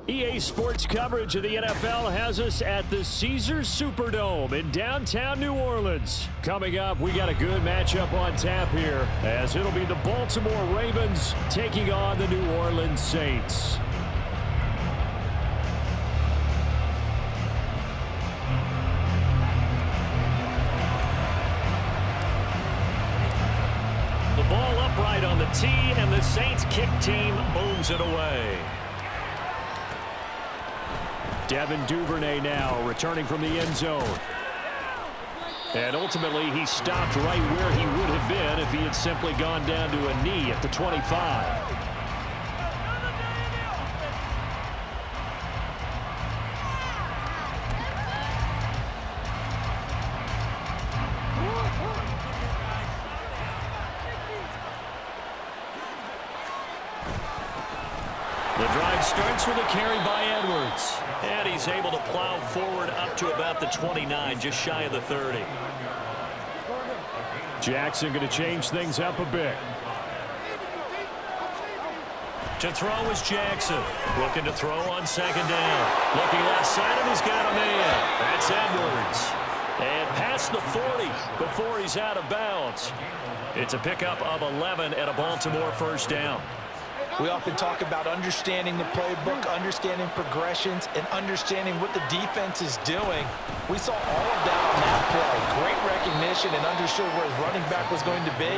EA Sports coverage of the NFL has us at the Caesars Superdome in downtown New Orleans. Coming up, we got a good matchup on tap here, as it'll be the Baltimore Ravens taking on the New Orleans Saints. The ball upright on the tee, and the Saints kick team moves it away. Devin Duvernay now returning from the end zone. And ultimately, he stopped right where he would have been if he had simply gone down to a knee at the 25. The drive starts with a carry by Edwards. And he's able to plow forward up to about the 29, just shy of the 30. Jackson going to change things up a bit. To throw is Jackson. Looking to throw on second down. Looking left side, and he's got a man. That's Edwards. And past the 40 before he's out of bounds. It's a pickup of 11 and a Baltimore first down. We often talk about understanding the playbook, understanding progressions, and understanding what the defense is doing. We saw all of that on that play. Great recognition and understood where his running back was going to be.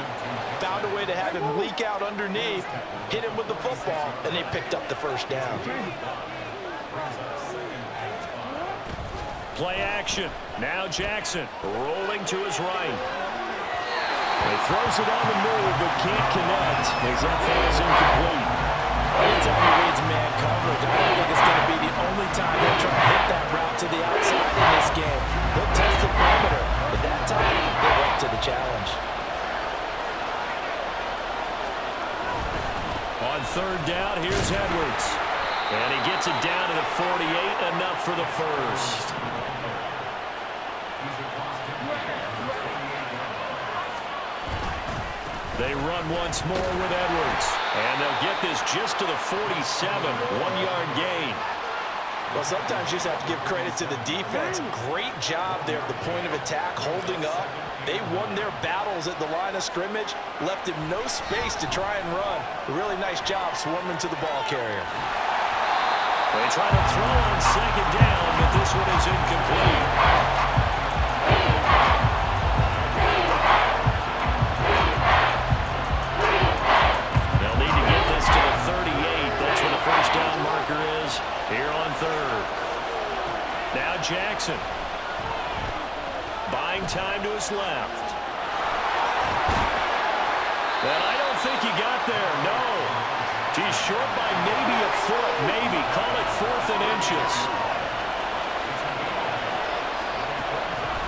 Found a way to have him leak out underneath, hit him with the football, and they picked up the first down. Play action. Now Jackson rolling to his right. He throws it on the move, but can't connect as that falls incomplete. Anytime he reads man coverage, I don't think it's going to be the only time he'll try to hit that route to the outside in this game. He'll test the perimeter, but that time, they went to the challenge. On third down, here's Edwards. And he gets it down to the 48, enough for the first. They run once more with Edwards. And they'll get this just to the 47, 1-yard gain. Well, sometimes you just have to give credit to the defense. Great job there at the point of attack, holding up. They won their battles at the line of scrimmage, left him no space to try and run. A really nice job swarming to the ball carrier. They try to throw on second down, but this one is incomplete. Here on third. Now Jackson. Buying time to his left. And I don't think he got there, no. He's short by maybe a foot, maybe. Call it 4th and inches.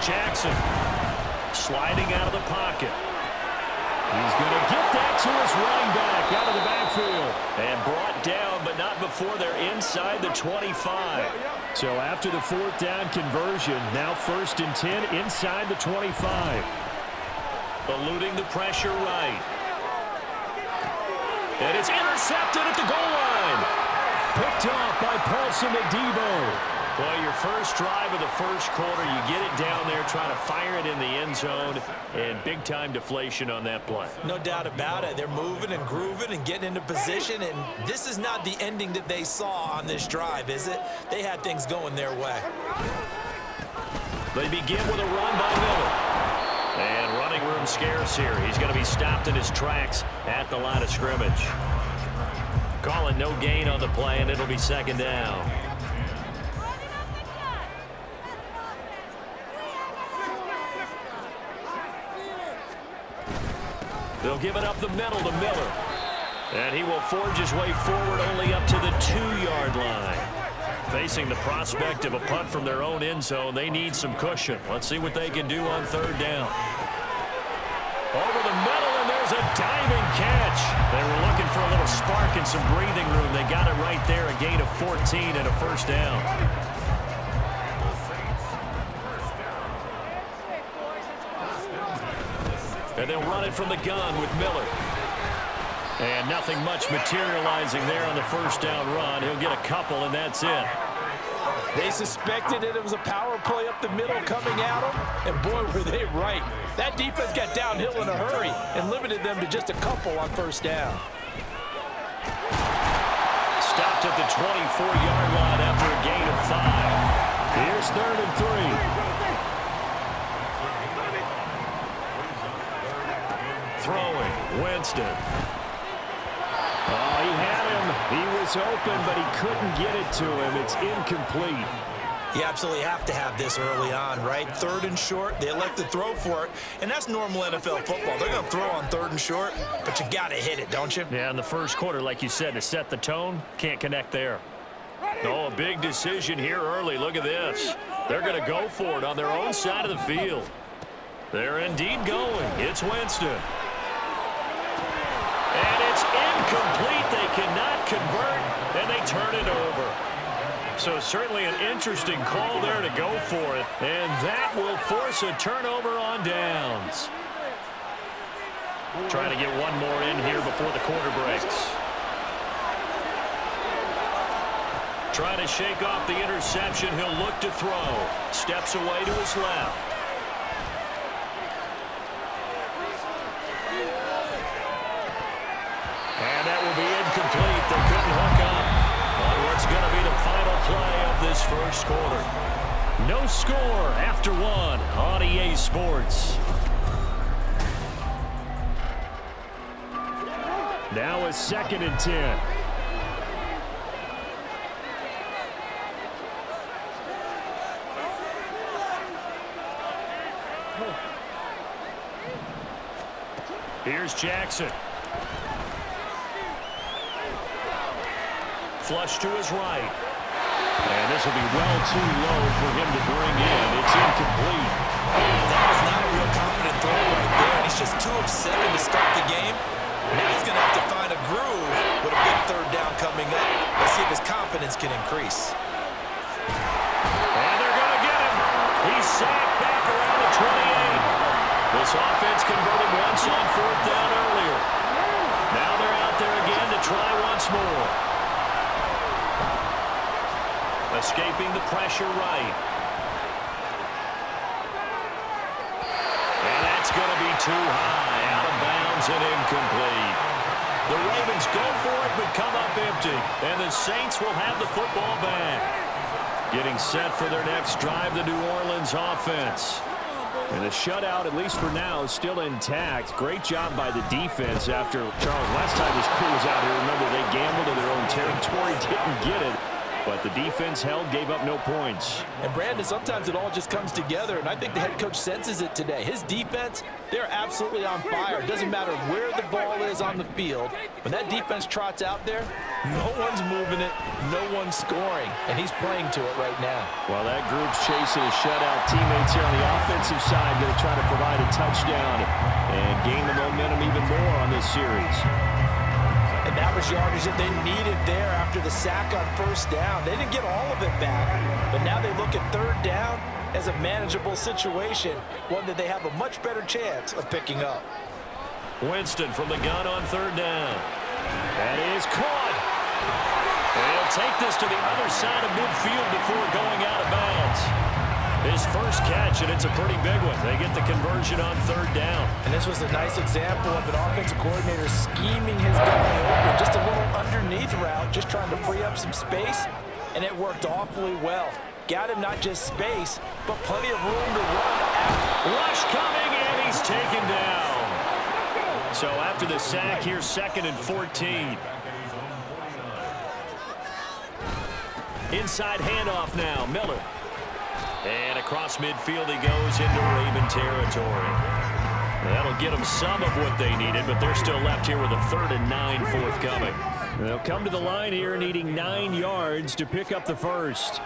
Jackson sliding out of the pocket. He's going to get that to his running back out of the backfield. And brought down, but not before they're inside the 25. So after the 4th down conversion, now 1st and 10 inside the 25. Eluding the pressure right. And it's intercepted at the goal line. Picked off by Paulson Adebo. Well, your first drive of the first quarter, you get it down there, trying to fire it in the end zone, and big-time deflation on that play. No doubt about it. They're moving and grooving and getting into position, and this is not the ending that they saw on this drive, is it? They had things going their way. They begin with a run by Miller. And running room scarce here. He's going to be stopped in his tracks at the line of scrimmage. Calling no gain on the play, and it'll be second down. They'll give it up the middle to Miller. And he will forge his way forward only up to the 2-yard line. Facing the prospect of a punt from their own end zone, they need some cushion. Let's see what they can do on third down. Over the middle, and there's a diving catch. They were looking for a little spark and some breathing room. They got it right there, a gain of 14 and a first down. And they'll run it from the gun with Miller. And nothing much materializing there on the first down run. He'll get a couple, and that's it. They suspected that it was a power play up the middle coming at them, and boy, were they right. That defense got downhill in a hurry and limited them to just a couple on first down. Stopped at the 24-yard line after a gain of 5. Here's 3rd and 3. Throwing, Winston. Oh, he had him. He was open, but he couldn't get it to him. It's incomplete. You absolutely have to have this early on, right? 3rd and short, they elect to throw for it, and that's normal NFL football. They're going to throw on 3rd and short, but you got to hit it, don't you? Yeah, in the first quarter, like you said, to set the tone, can't connect there. Oh, a big decision here early. Look at this. They're going to go for it on their own side of the field. They're indeed going. It's Winston. And it's incomplete. They cannot convert, and they turn it over. So certainly an interesting call there to go for it, and that will force a turnover on downs. Trying to get one more in here before the quarter breaks. Trying to shake off the interception. He'll look to throw. Steps away to his left. And that will be incomplete. They couldn't hook up on what's going to be the final play of this first quarter. No score after 1 on EA Sports. Now a 2nd and 10. Here's Jackson. Flush to his right. And this will be well too low for him to bring in. It's incomplete. That was not a real confident throw right there, and he's just 2 of 7 to start the game. Now he's going to have to find a groove with a big 3rd down coming up. Let's see if his confidence can increase. And they're going to get him. He's sacked back around the 28. This offense converted once on 4th down earlier. Now they're out there again to try once more. Escaping the pressure right. And that's going to be too high. Out of bounds and incomplete. The Ravens go for it but come up empty. And the Saints will have the football back. Getting set for their next drive, the New Orleans offense. And the shutout, at least for now, is still intact. Great job by the defense after, Charles, last time this crew was out here, remember, they gambled in their own territory, didn't get it. But the defense held, gave up no points. And, Brandon, sometimes it all just comes together, and I think the head coach senses it today. His defense, they're absolutely on fire. It doesn't matter where the ball is on the field. When that defense trots out there, no one's moving it, no one's scoring, and he's playing to it right now. Well, that group's chasing a shutout. Teammates here on the offensive side going to try to provide a touchdown and gain the momentum even more on this series. And that was yardage that they needed there after the sack on 1st down. They didn't get all of it back, but now they look at 3rd down as a manageable situation, one that they have a much better chance of picking up. Winston from the gun on 3rd down. That is caught. They'll take this to the other side of midfield before going out of bounds. His first catch, and it's a pretty big one. They get the conversion on 3rd down. And this was a nice example of an offensive coordinator scheming his guy open. Just a little underneath route, just trying to free up some space, and it worked awfully well. Got him not just space, but plenty of room to run after. Rush coming, and he's taken down. So after the sack, here's 2nd and 14. Inside handoff now, Miller. And across midfield he goes into Raven territory. That'll get them some of what they needed, but they're still left here with a 3rd and 9 forthcoming. They'll come to the line here needing 9 yards to pick up the first.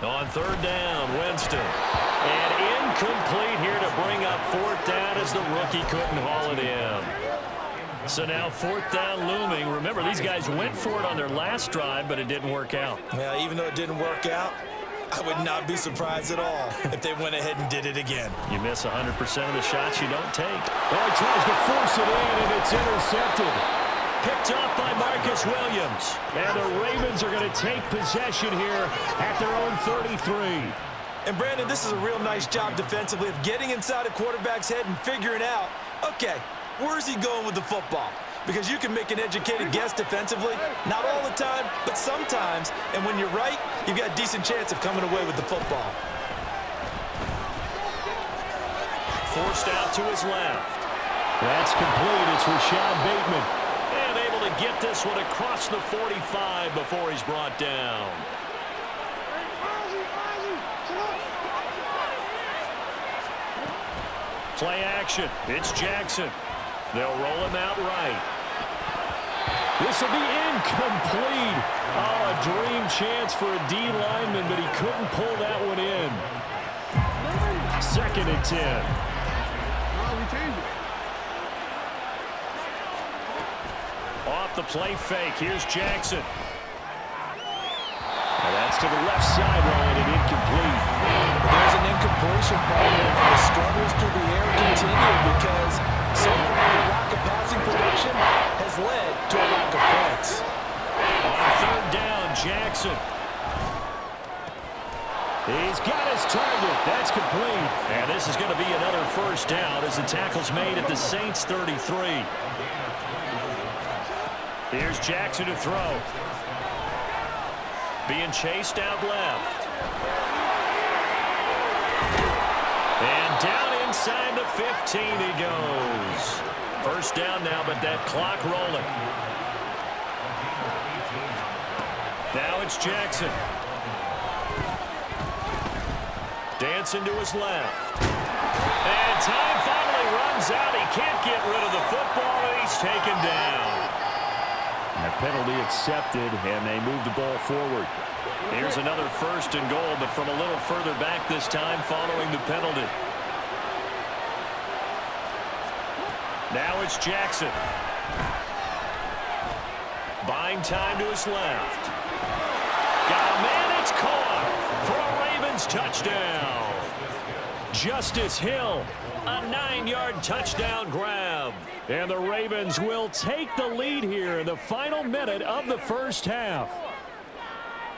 On 3rd down, Winston. And incomplete here to bring up 4th down as the rookie couldn't haul it in. So now 4th down looming. Remember, these guys went for it on their last drive, but it didn't work out. Yeah, even though it didn't work out, I would not be surprised at all if they went ahead and did it again. You miss 100% of the shots you don't take. Well, he tries to force it in, and it's intercepted. Picked off by Marcus Williams. And the Ravens are going to take possession here at their own 33. And, Brandon, this is a real nice job defensively of getting inside a quarterback's head and figuring out, okay, where's he going with the football? Because you can make an educated guess defensively, not all the time, but sometimes. And when you're right, you've got a decent chance of coming away with the football. Forced out to his left. That's complete. It's Rashad Bateman. And able to get this one across the 45 before he's brought down. Play action. It's Jackson. They'll roll him out right. This will be incomplete. Oh, a dream chance for a D lineman, but he couldn't pull that one in. 2nd and 10. Off the play fake. Here's Jackson. And that's to the left sideline and incomplete. There's an incompletion partner. The struggles through the air continue because so far the lack of passing production has led to a lack of points. On 3rd down, Jackson. He's got his target. That's complete. And this is going to be another 1st down as the tackle's made at the Saints' 33. Here's Jackson to throw. Being chased out left. And down inside the 15 he goes. 1st down now, but that clock rolling. Now it's Jackson. Dancing to his left. And time finally runs out. He can't get rid of the football, and he's taken down. And a penalty accepted, and they move the ball forward. Here's another 1st and goal, but from a little further back this time following the penalty. Now it's Jackson. Buying time to his left. Got a man, it's caught for a Ravens touchdown. Justice Hill, a 9-yard touchdown grab. And the Ravens will take the lead here in the final minute of the 1st half.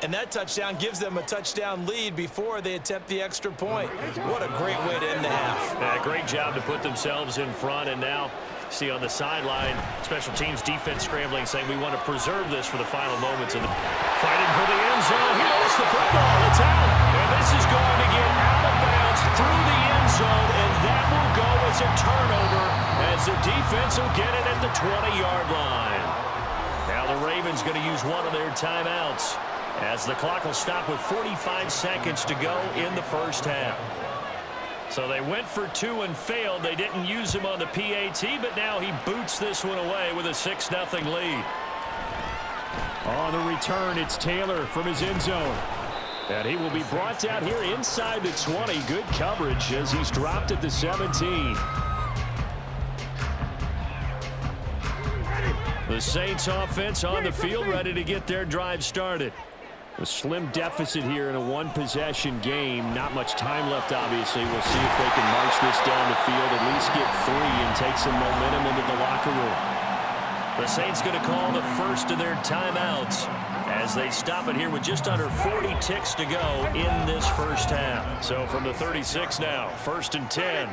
And that touchdown gives them a touchdown lead before they attempt the extra point. What a great way to end the half. Yeah, great job to put themselves in front, and now see on the sideline, special teams defense scrambling, saying we want to preserve this for the final moments of the fighting for the end zone. He lost the football. It's out. And this is going to get out of bounds through the end zone, and that will go as a turnover as the defense will get it at the 20-yard line. Now the Ravens going to use one of their timeouts as the clock will stop with 45 seconds to go in the 1st half. So they went for 2 and failed. They didn't use him on the PAT, but now he boots this one away with a 6-0 lead. On the return, it's Taylor from his end zone. And he will be brought down here inside the 20. Good coverage as he's dropped at the 17. The Saints offense on the field, ready to get their drive started. A slim deficit here in a one-possession game. Not much time left, obviously. We'll see if they can march this down the field, at least get 3 and take some momentum into the locker room. The Saints going to call the first of their timeouts as they stop it here with just under 40 ticks to go in this 1st half. So from the 36 now, 1st and 10.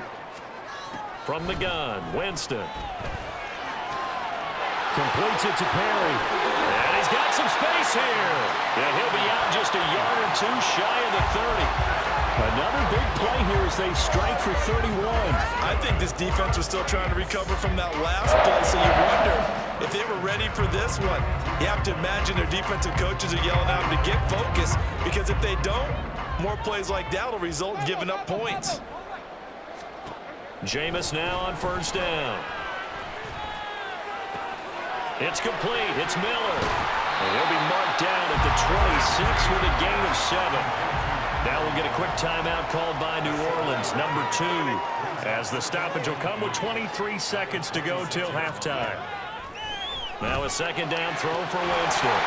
From the gun, Winston. Completes it to Perry. And he's got some space here. And he'll be out just a yard or 2 shy of the 30. Another big play here as they strike for 31. I think this defense was still trying to recover from that last play, so you wonder if they were ready for this one. You have to imagine their defensive coaches are yelling at them to get focused, because if they don't, more plays like that will result in giving up points. Jameis now on 1st down. It's complete. It's Miller. And he'll be marked down at the 26 with a gain of 7. Now we'll get a quick timeout called by New Orleans, number 2, as the stoppage will come with 23 seconds to go till halftime. Now a 2nd down throw for Winston.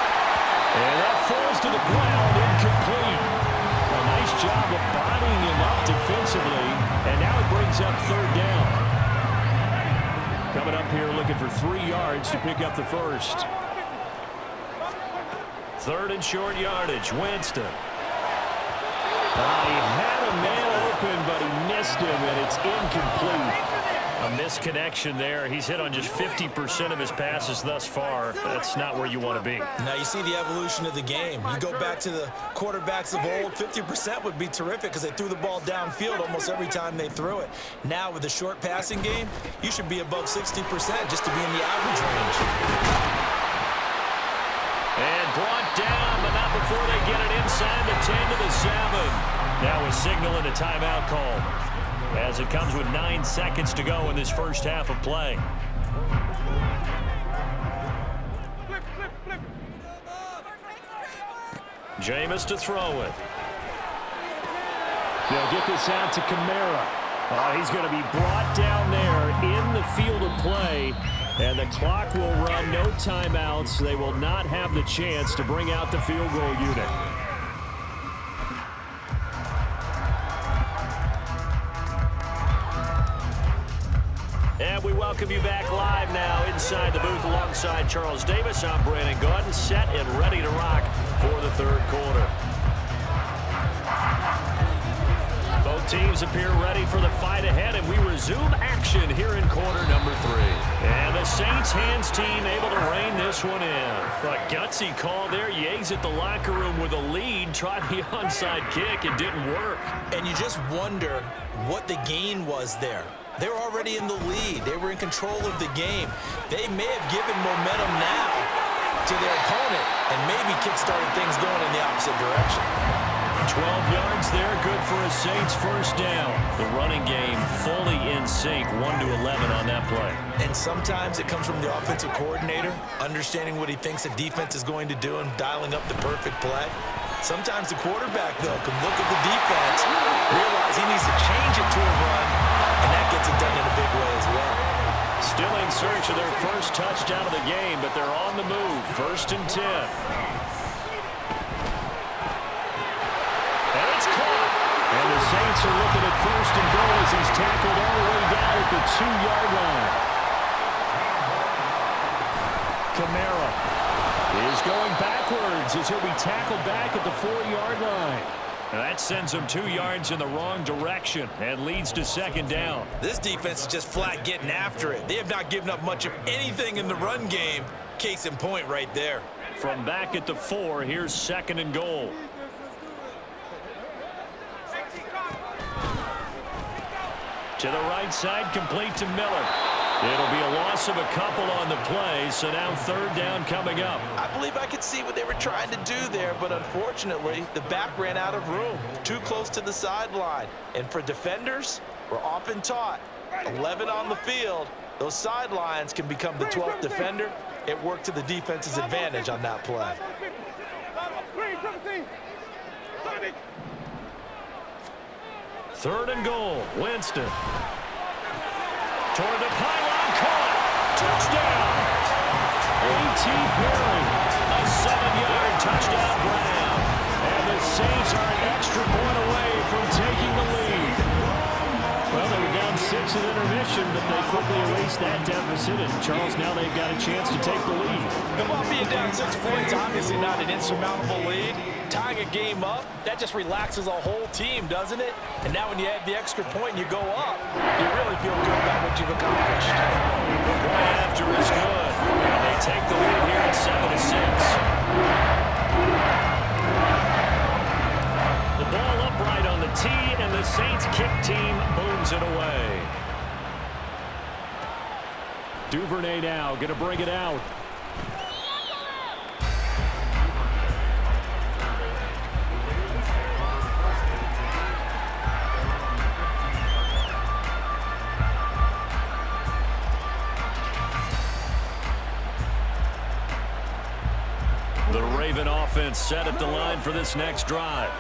And that falls to the ground, incomplete. A nice job of bodying him up defensively, and now it brings up 3rd down. coming up here looking for 3 yards to pick up the first. 3rd and short yardage. Winston. He had a man open, but he missed him, and it's incomplete. A misconnection there. He's hit on just 50% of his passes thus far. That's not where you want to be. Now you see the evolution of the game. You go back to the quarterbacks of old, 50% would be terrific because they threw the ball downfield almost every time they threw it. Now with the short passing game, you should be above 60% just to be in the average range. And brought down, but not before they get it inside the 10 to the 7. Now a signal and a timeout call, as it comes with 9 seconds to go in this first half of play. Jameis to throw it. They'll get this out to Kamara. He's going to be brought down there in the field of play, and the clock will run. No timeouts. They will not have the chance to bring out the field goal unit. And we welcome you back live now inside the booth alongside Charles Davis. I'm Brandon Gaudin, set and ready to rock for the 3rd quarter. Both teams appear ready for the fight ahead, and we resume action here in quarter number 3. And the Saints hands team able to rein this one in. A gutsy call there. You exit the locker room with a lead, tried the onside kick, it didn't work. And you just wonder what the gain was there. They were already in the lead. They were in control of the game. They may have given momentum now to their opponent and maybe kick-started things going in the opposite direction. 12 yards there, good for a Saints first down. The running game fully in sync, 1-11 on that play. And sometimes it comes from the offensive coordinator, understanding what he thinks the defense is going to do and dialing up the perfect play. Sometimes the quarterback, though, can look at the defense, realize he needs to change it to a run, and that gets it done in a big way as well. Still in search of their first touchdown of the game, but they're on the move. 1st and 10. And it's caught. And the Saints are looking at 1st and goal as he's tackled all the way down at the 2-yard line. Kamara is going backwards as he'll be tackled back at the 4-yard line. And that sends them 2 yards in the wrong direction and leads to 2nd down. This defense is just flat getting after it. They have not given up much of anything in the run game. Case in point right there. From back at the 4, here's 2nd and goal. To the right side, complete to Miller. It'll be a loss of a couple on the play, so now 3rd down coming up. I believe I could see what they were trying to do there, but unfortunately, the back ran out of room. Too close to the sideline. And for defenders, we're often taught, 11 on the field, those sidelines can become the 12th defender. It worked to the defense's advantage on that play. Third and goal, Winston. Toward the pylon, caught. Touchdown. A.T. Perry, a 7-yard touchdown grab. And the Saints are an extra point away from taking the lead. Well, they were down 6 in intermission, but they quickly erased that deficit. And Charles, now they've got a chance to take the lead. And while being down 6 points, obviously not an insurmountable lead. Tying a game up, that just relaxes a whole team, doesn't it? And now when you add the extra point and you go up, you really feel good about what you've accomplished. The point after is good. And they take the lead here at 7-6. The ball upright on the tee, and the Saints kick team booms it away. Duvernay now going to bring it out. The Raven offense set at the line for this next drive.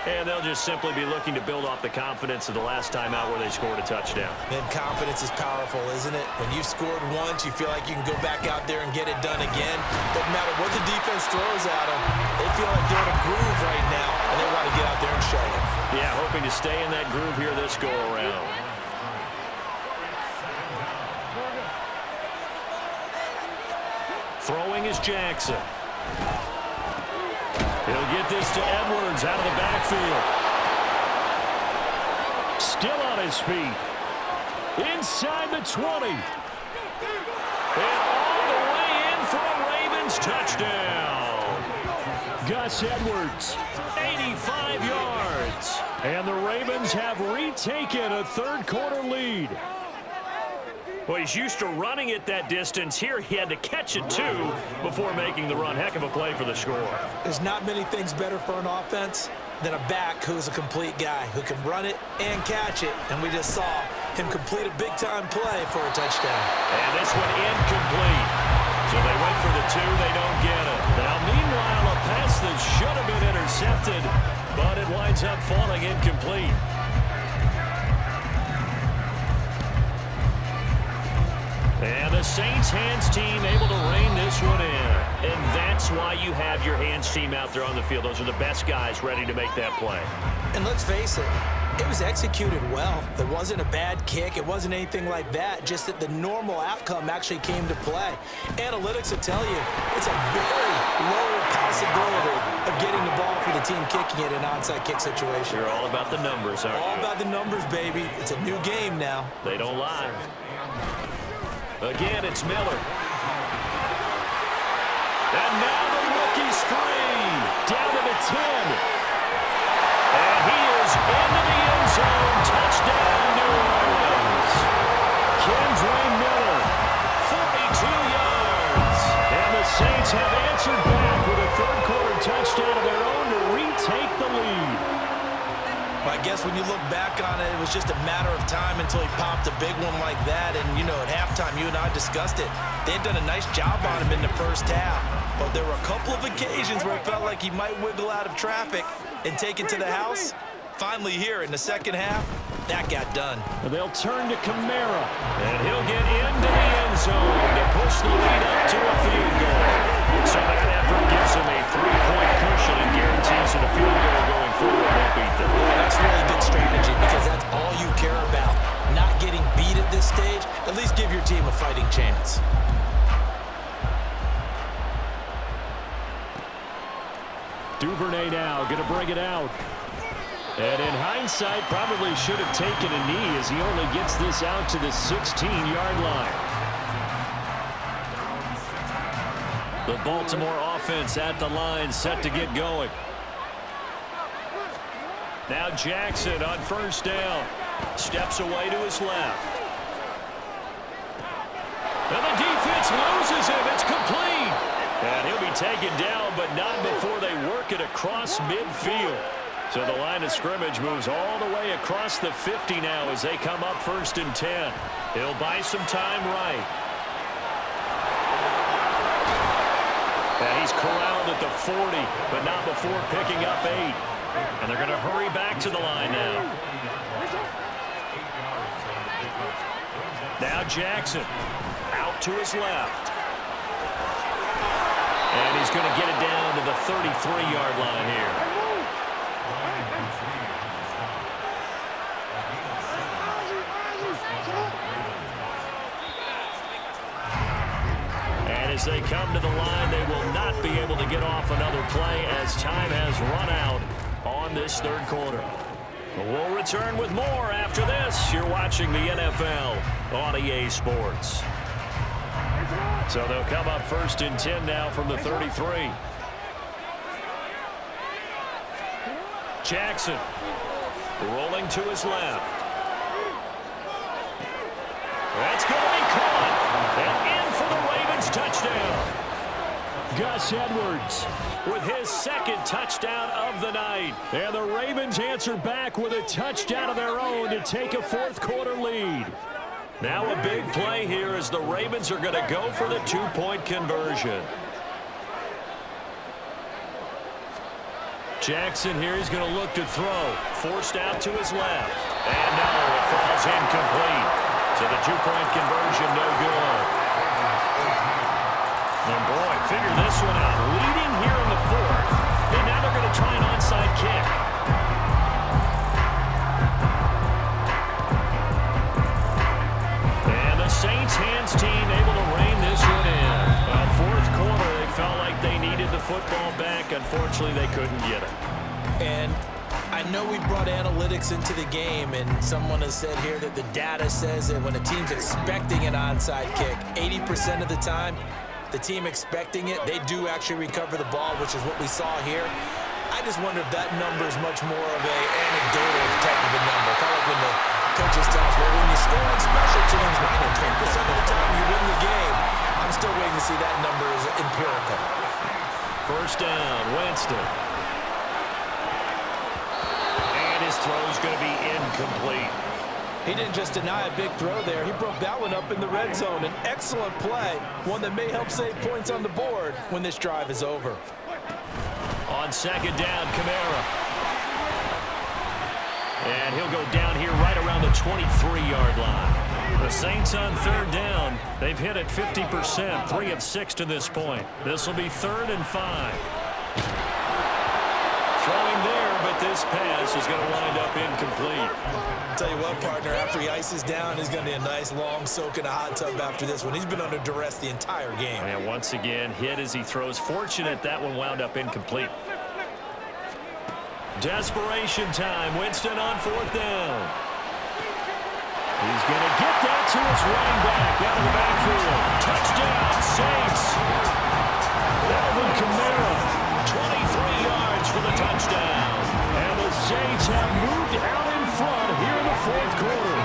And they'll just simply be looking to build off the confidence of the last time out where they scored a touchdown. And confidence is powerful, isn't it? When you've scored once, you feel like you can go back out there and get it done again. Doesn't matter what the defense throws at them. They feel like they're in a groove right now, and they want to get out there and show it. Yeah, hoping to stay in that groove here this go-around. Throwing is Jackson. He'll get this to Edwards out of the backfield. Still on his feet. Inside the 20. And all the way in for a Ravens touchdown. Gus Edwards. 85 yards. And the Ravens have retaken a third-quarter lead. Well, he's used to running it that distance. Here he had to catch it, too, before making the run. Heck of a play for the score. There's not many things better for an offense than a back who's a complete guy, who can run it and catch it. And we just saw him complete a big-time play for a touchdown. And this one incomplete. So they wait for the 2, they don't get it. Now, meanwhile, a pass that should have been intercepted, but it winds up falling incomplete. And the Saints hands team able to rein this one in. And that's why you have your hands team out there on the field. Those are the best guys ready to make that play. And let's face it, it was executed well. It wasn't a bad kick. It wasn't anything like that. Just that the normal outcome actually came to play. Analytics will tell you it's a very low possibility of getting the ball for the team kicking it in an onside kick situation. You're all about the numbers, aren't you? All about the numbers, baby. It's a new game now. They don't lie. Again, it's Miller. And now the rookie's free. Down to the 10. And he is into the end zone. Touchdown, New Orleans. Kendre Miller. 42 yards. And the Saints have answered back with a third-quarter touchdown of their own to retake the lead. I guess when you look back on it, it was just a matter of time until he popped a big one like that. And, you know, at halftime, you and I discussed it. They had done a nice job on him in the first half. But there were a couple of occasions where it felt like he might wiggle out of traffic and take it to the house. Finally here in the second half, that got done. They'll turn to Kamara. And he'll get into the end zone to push the lead up to a field goal. So that effort gives him a 3-point cushion and guarantees that a field goal going forward won't beat them. That's really good strategy because that's all you care about. Not getting beat at this stage. At least give your team a fighting chance. Duvernay now going to bring it out. And in hindsight, probably should have taken a knee as he only gets this out to the 16-yard line. The Baltimore offense at the line, set to get going. Now Jackson on first down. Steps away to his left. And the defense loses him. It's complete. And he'll be taken down, but not before they work it across midfield. So the line of scrimmage moves all the way across the 50 now as they come up 1st and 10. He'll buy some time right. And he's corralled at the 40, but not before picking up 8. And they're going to hurry back to the line now. Now Jackson out to his left. And he's going to get it down to the 33-yard line here. And as they come to the line, they will not be able to get off another play as time has run out on this third quarter. We'll return with more after this. You're watching the NFL on EA Sports. So they'll come up 1st and 10 now from the 33. Jackson rolling to his left. That's going to be caught. And in for the Ravens touchdown. Gus Edwards with his second touchdown of the night. And the Ravens answer back with a touchdown of their own to take a fourth-quarter lead. Now a big play here as the Ravens are going to go for the 2-point conversion. Jackson here is going to look to throw. Forced out to his left. And no, it falls incomplete. So the 2-point conversion no good. And boy, figure this one out. Leading here in the 4th. And now they're going to try an onside kick. And the Saints hands team able to rein this one in. A 4th football back. Unfortunately, they couldn't get it. And I know we brought analytics into the game, and someone has said here that the data says that when a team's expecting an onside kick, 80% of the time, the team expecting it, they do actually recover the ball, which is what we saw here. I just wonder if that number is much more of an anecdotal type of a number. Kind of like when the coaches tell us, well, when you score on special teams, 10% of the time you win the game. I'm still waiting to see that number is empirical. First down, Winston. And his throw's going to be incomplete. He didn't just deny a big throw there. He broke that one up in the red zone. An excellent play, one that may help save points on the board when this drive is over. On second down, Kamara. And he'll go down here right around the 23-yard line. The Saints on third down. They've hit it 50%, 3 of 6 to this point. This will be 3rd and 5. Throwing there, but this pass is going to wind up incomplete. I'll tell you what, partner, after he ices down, he's going to be a nice long soak in a hot tub after this one. He's been under duress the entire game. And once again, hit as he throws. Fortunate that one wound up incomplete. Desperation time. Winston on 4th down. He's going to get that to his running back out of the backfield. Touchdown, Saints. Alvin Kamara, 23 yards for the touchdown. And the Saints have moved out in front here in the 4th quarter.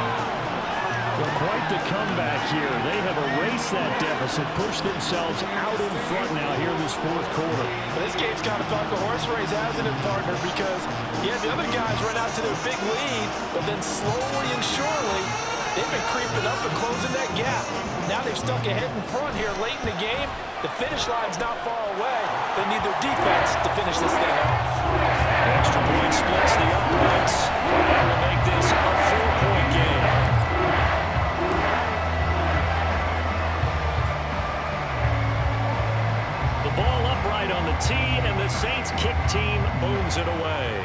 Well, quite the comeback here. They have erased that deficit, pushed themselves out in front now here in this 4th quarter. But this game's kind of thought the horse race, hasn't it, partner? Because, yeah, the other guys run out to their big lead, but then slowly and surely, they've been creeping up and closing that gap. Now they've stuck ahead in front here late in the game. The finish line's not far away. They need their defense to finish this thing off. Extra point splits the uprights. That will make this a 4-point game. The ball upright on the tee, and the Saints kick team booms it away.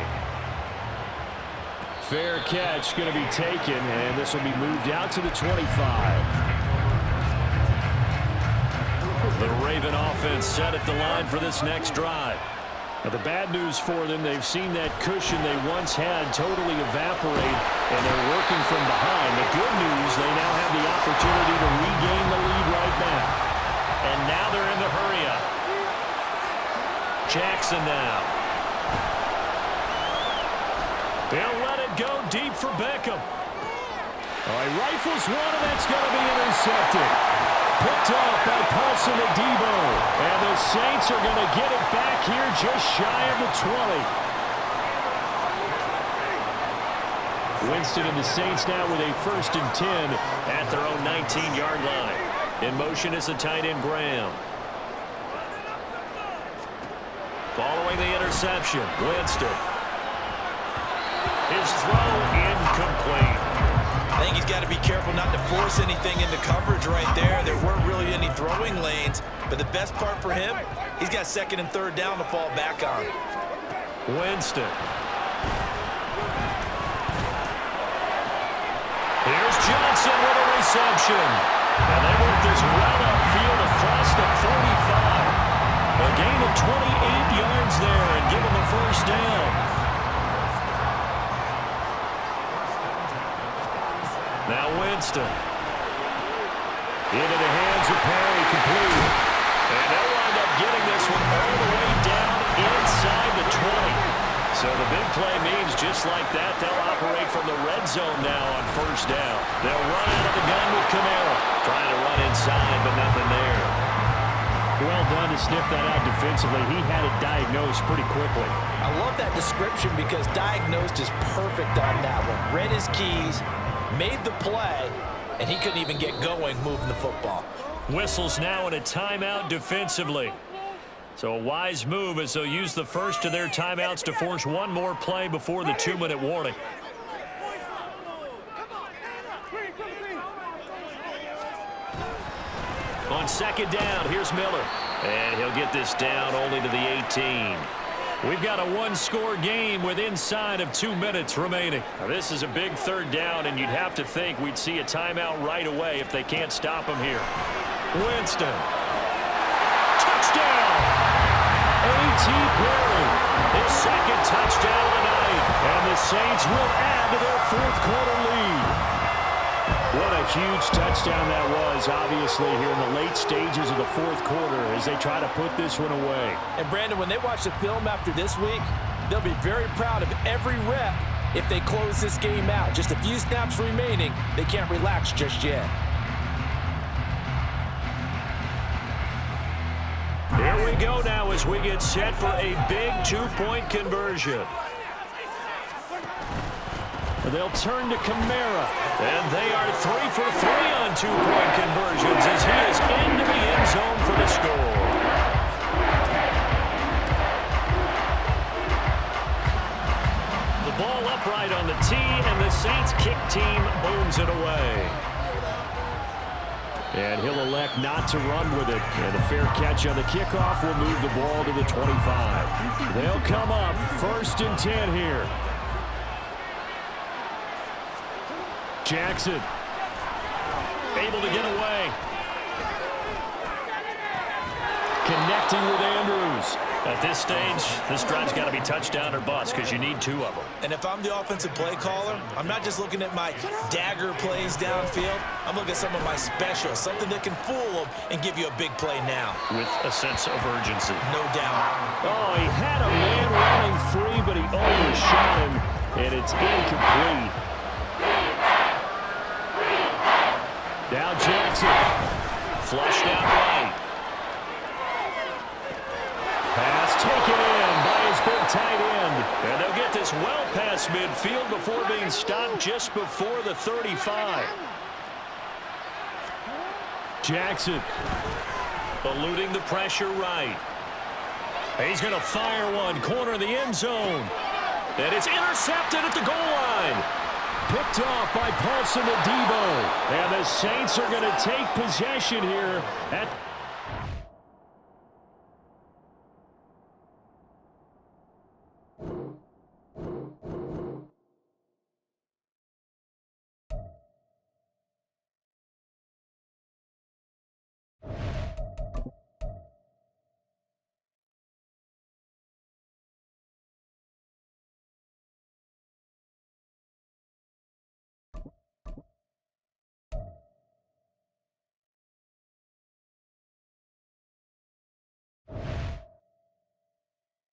Fair catch going to be taken, and this will be moved out to the 25. The Raven offense set at the line for this next drive. Now, the bad news for them, they've seen that cushion they once had totally evaporate, and they're working from behind. The good news, they now have the opportunity to regain the lead right back. And now they're in the hurry-up. Jackson now. They'll let it go deep for Beckham. All right, rifles one, and that's going to be intercepted. Picked off by Paulson and Debo. And the Saints are going to get it back here just shy of the 20. Winston and the Saints now with a 1st and 10 at their own 19-yard line. In motion is the tight end, Graham. Following the interception, Winston. His throw incomplete. I think he's got to be careful not to force anything into coverage right there. There weren't really any throwing lanes, but the best part for him, he's got 2nd and 3rd down to fall back on. Winston. Here's Johnson with a reception. And they work this well upfield across the 45. A gain of 28 yards there and give him the 1st down. Now Winston. Into the hands of Perry, complete. And they'll wind up getting this one all the way down inside the 20. So the big play means just like that, they'll operate from the red zone now on 1st down. They'll run out of the gun with Kamara. Trying to run inside, but nothing there. Well done to sniff that out defensively. He had it diagnosed pretty quickly. I love that description because diagnosed is perfect on that one. Read his keys, made the play, and he couldn't even get going moving the football. Whistles now in a timeout defensively. So a wise move as they'll use the first of their timeouts to force one more play before the 2-minute warning. On 2nd down, here's Miller. And he'll get this down only to the 18. We've got a 1-score game with inside of 2 minutes remaining. Now, this is a big 3rd down, and you'd have to think we'd see a timeout right away if they can't stop him here. Winston. Touchdown! A Perry. His second touchdown of the night. And the Saints will add to their fourth quarter lead. What a huge touchdown that was, obviously, here in the late stages of the fourth quarter as they try to put this one away. And, Brandon, when they watch the film after this week, they'll be very proud of every rep if they close this game out. Just a few snaps remaining. They can't relax just yet. Here we go now as we get set for a big two-point conversion. They'll turn to Kamara. And they are 3 for 3 on two-point conversions as he is into the end zone for the score. The ball upright on the tee, and the Saints kick team booms it away. And he'll elect not to run with it. And a fair catch on the kickoff will move the ball to the 25. They'll come up 1st and 10 here. Jackson able to get away. Connecting with Andrews. At this stage, this drive's got to be touchdown or bust because you need 2 of them. And if I'm the offensive play caller, I'm not just looking at my dagger plays downfield. I'm looking at some of my specials, something that can fool them and give you a big play now. With a sense of urgency. No doubt. Oh, he had a man running free, but he overshot him, and it's incomplete. Now Jackson. Flushed out right. Pass taken in by his big tight end. And they'll get this well past midfield before being stopped just before the 35. Jackson. Eluding the pressure right. He's going to fire one. Corner of the end zone. And it's intercepted at the goal line. Picked off by Paulson Adebo. And the Saints are going to take possession here at